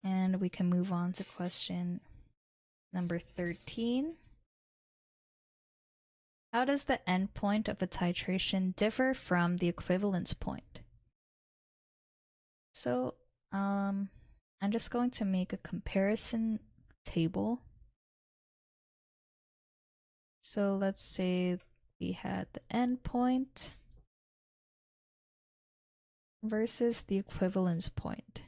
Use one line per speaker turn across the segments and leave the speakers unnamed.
And we can move on to question number 13. How does the endpoint of a titration differ from the equivalence point? So, I'm just going to make a comparison table. So let's say we had the endpoint versus the equivalence point.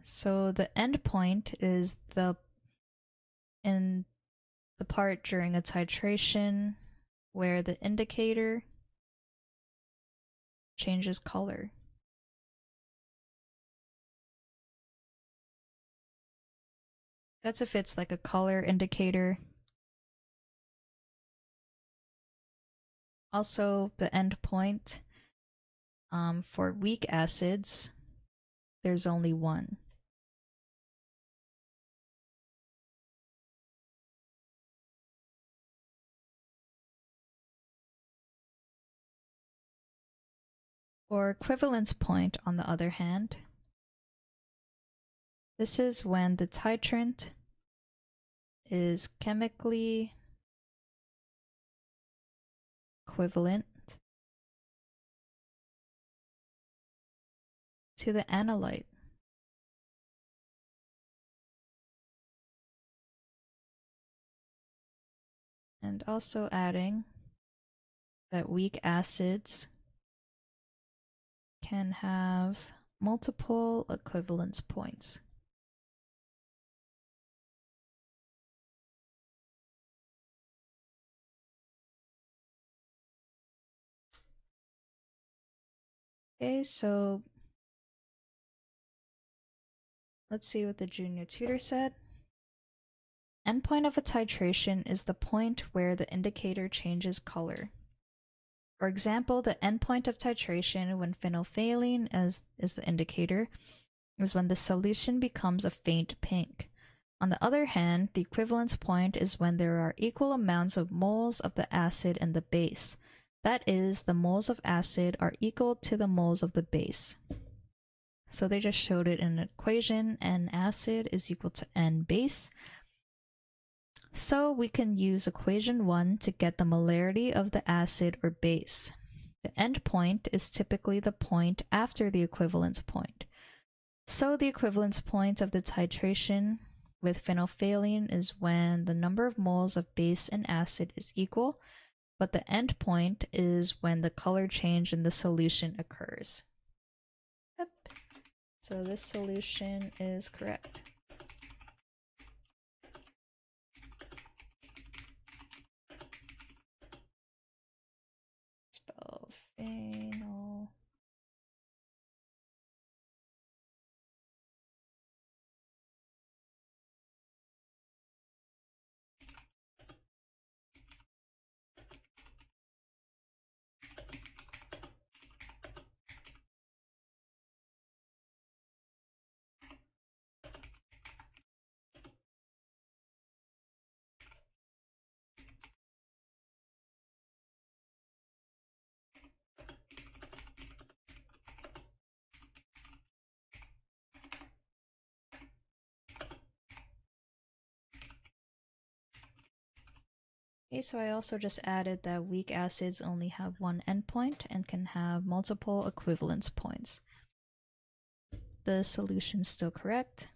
So the endpoint is in the part during a titration where the indicator changes color. That's if it's like a color indicator. Also, the endpoint for weak acids, there's only one. For equivalence point, on the other hand, this is when the titrant is chemically equivalent to the analyte. And also adding that weak acids can have multiple equivalence points. Okay, so let's see what the junior tutor said. Endpoint of a titration is the point where the indicator changes color. For example, the endpoint of titration when phenolphthalein is the indicator is when the solution becomes a faint pink. On the other hand, the equivalence point is when there are equal amounts of moles of the acid and the base. That is, the moles of acid are equal to the moles of the base. So they just showed it in an equation. N acid is equal to N base. So we can use equation 1 to get the molarity of the acid or base. The endpoint is typically the point after the equivalence point. So the equivalence point of the titration with phenolphthalein is when the number of moles of base and acid is equal, but the endpoint is when the color change in the solution occurs. Yep. So this solution is correct. Spell phenol. Okay, so I also just added that weak acids only have one endpoint and can have multiple equivalence points. The solution's still correct.